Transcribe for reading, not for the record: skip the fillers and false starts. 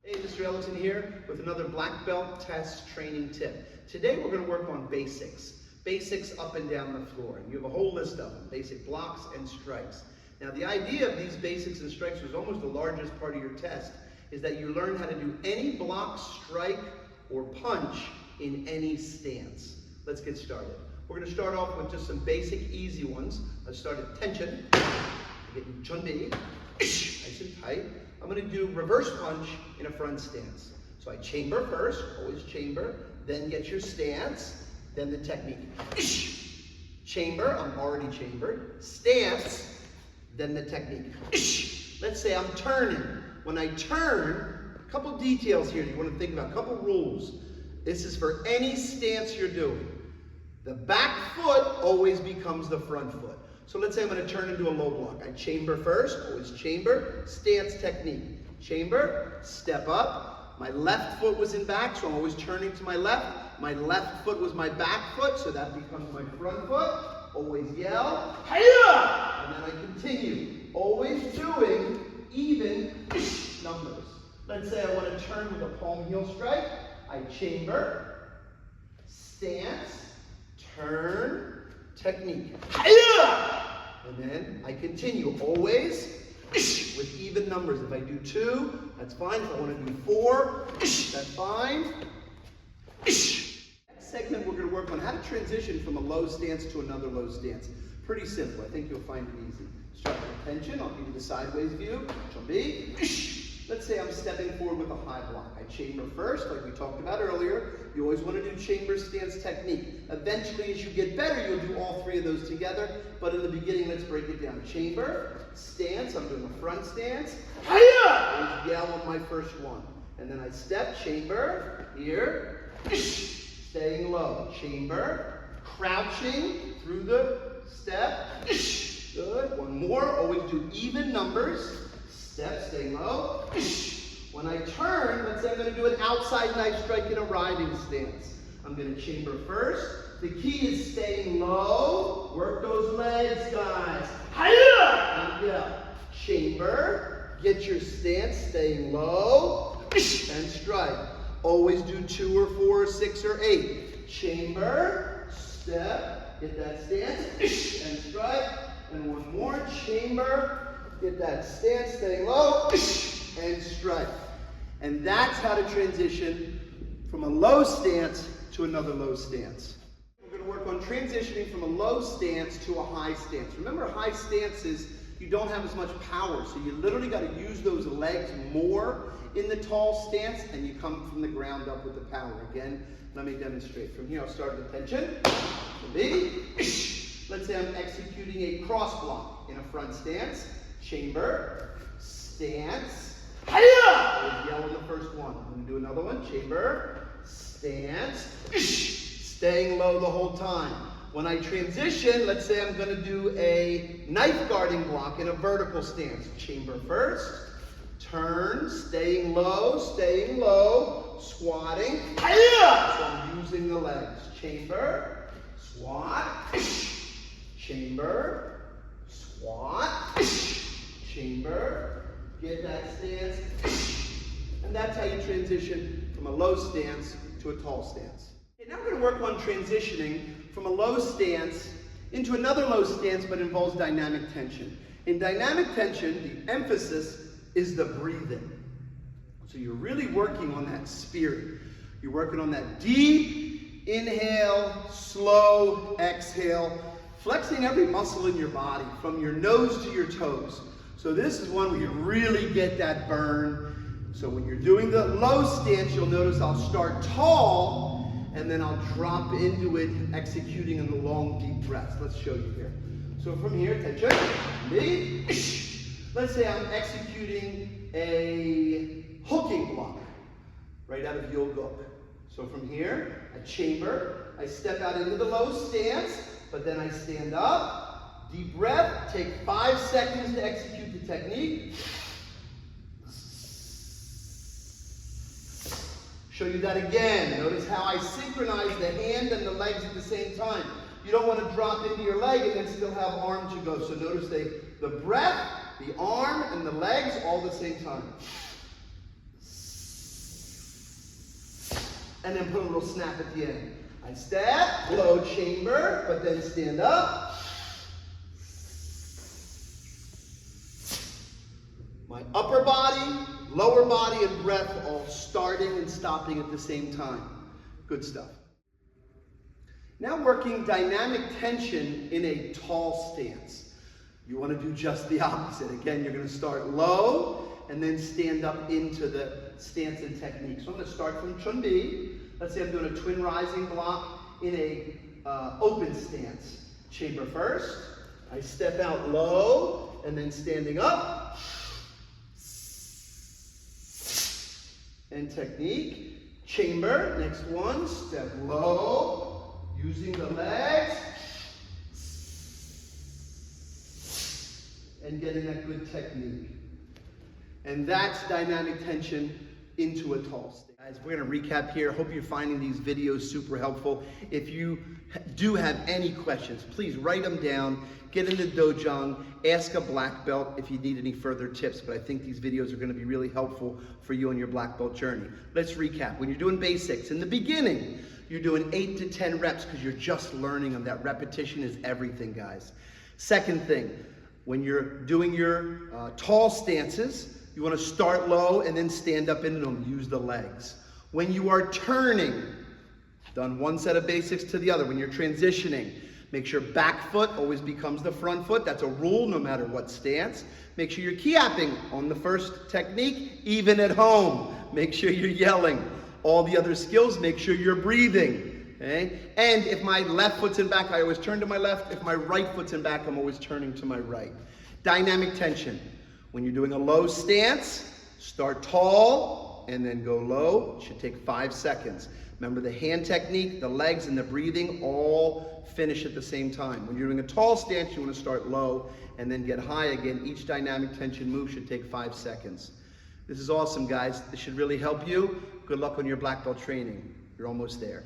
Hey, Mr. Ellington here with another black belt test training tip. Today we're going to work on basics. Basics up and down the floor. And you have a whole list of them. Basic blocks and strikes. Now the idea of these basics and strikes was almost the largest part of your test, is that you learn how to do any block, strike, or punch in any stance. Let's get started. We're going to start off with just some basic easy ones. Let's start at tension. Getting chun-bi, nice and tight. I'm going to do reverse punch in a front stance. So I chamber first, always chamber, then get your stance, then the technique. Chamber, I'm already chambered. Stance, then the technique. Let's say I'm turning. When I turn, a couple details here you want to think about, a couple rules. This is for any stance you're doing. The back foot always becomes the front foot. So let's say I'm going to turn into a low block. I chamber first, always chamber, stance technique. Chamber, step up. My left foot was in back, so I'm always turning to my left. My left foot was my back foot, so that becomes my front foot. Always yell, hi-ya! And then I continue. Always doing even numbers. Let's say I want to turn with a palm heel strike. I chamber, stance, turn, technique. Hi-ya! And then I continue, always with even numbers. If I do 2, that's fine. If I want to do 4, that's fine. Next segment, we're going to work on how to transition from a low stance to another low stance. Pretty simple. I think you'll find it easy. Start with tension. I'll give you the sideways view. Chun-bi. Let's say I'm stepping forward with a high block. I chamber first, like we talked about earlier. You always want to do chamber stance technique. Eventually, as you get better, you'll do all 3 of those together. But in the beginning, let's break it down. Chamber, stance, I'm doing a front stance. Hi-ya! Always yell on my first one. And then I step, chamber, here, staying low. Chamber, crouching through the step. Good. One more. Always do even numbers. Step, stay low. When I turn, let's say I'm going to do an outside knife strike in a riding stance. I'm going to chamber first. The key is staying low. Work those legs, guys. Hi-ya! Yeah. Chamber. Get your stance, staying low. And strike. Always do 2 or 4 or 6 or 8. Chamber. Step. Get that stance. And strike. And one more. Chamber. Get that stance, staying low, and strike. And that's how to transition from a low stance to another low stance. We're going to work on transitioning from a low stance to a high stance. Remember, high stances, you don't have as much power, so you literally got to use those legs more in the tall stance, and you come from the ground up with the power. Again, let me demonstrate. From here, I'll start with tension. Let's say I'm executing a cross block in a front stance. Chamber, stance, hi-ya! Always yell on the first one. I'm going to do another one. Chamber, stance, staying low the whole time. When I transition, let's say I'm going to do a knife guarding block in a vertical stance. Chamber first, turn, staying low, squatting, hi-ya! So I'm using the legs. Chamber, squat, chamber, squat, chamber, get that stance, and that's how you transition from a low stance to a tall stance. Okay, now we're going to work on transitioning from a low stance into another low stance, but involves dynamic tension. In dynamic tension, the emphasis is the breathing. So you're really working on that spirit. You're working on that deep inhale, slow exhale, flexing every muscle in your body from your nose to your toes. So this is one where you really get that burn. So when you're doing the low stance, you'll notice I'll start tall, and then I'll drop into it, executing in the long, deep breaths. Let's show you here. So from here, tension, knee. Let's say I'm executing a hooking block, right out of yoga. So from here, I chamber, I step out into the low stance, but then I stand up. Deep breath, take 5 seconds to execute the technique. Show you that again. Notice how I synchronize the hand and the legs at the same time. You don't want to drop into your leg and then still have arm to go. So notice the breath, the arm, and the legs all at the same time. and then put a little snap at the end. I step, low chamber, but then stand up. My upper body, lower body, and breath all starting and stopping at the same time. Good stuff. Now working dynamic tension in a tall stance. You want to do just the opposite. Again, you're going to start low and then stand up into the stance and technique. So I'm going to start from Chun Bi. Let's say I'm doing a twin rising block in a open stance. Chamber first. I step out low and then standing up. And technique. Chamber. Next one. Step low. Using the legs. And getting that good technique. And that's dynamic tension into a tall stance. Guys, we're going to recap here. Hope you're finding these videos super helpful. If you do have any questions, please write them down. Get in the dojang. Ask a black belt if you need any further tips. But I think these videos are going to be really helpful for you on your black belt journey. Let's recap. When you're doing basics, in the beginning, you're doing 8 to 10 reps because you're just learning them. That repetition is everything, guys. Second thing, when you're doing your tall stances, you want to start low and then stand up into them. Use the legs. When you are turning, done one set of basics to the other. When you're transitioning, make sure back foot always becomes the front foot. That's a rule no matter what stance. Make sure you're kiapping on the first technique, even at home. Make sure you're yelling. All the other skills, make sure you're breathing. Okay? And if my left foot's in back, I always turn to my left. If my right foot's in back, I'm always turning to my right. Dynamic tension. When you're doing a low stance, start tall and then go low. It should take 5 seconds. Remember the hand technique, the legs, and the breathing all finish at the same time. When you're doing a tall stance, you want to start low and then get high again. Each dynamic tension move should take 5 seconds. This is awesome, guys. This should really help you. Good luck on your black belt training. You're almost there.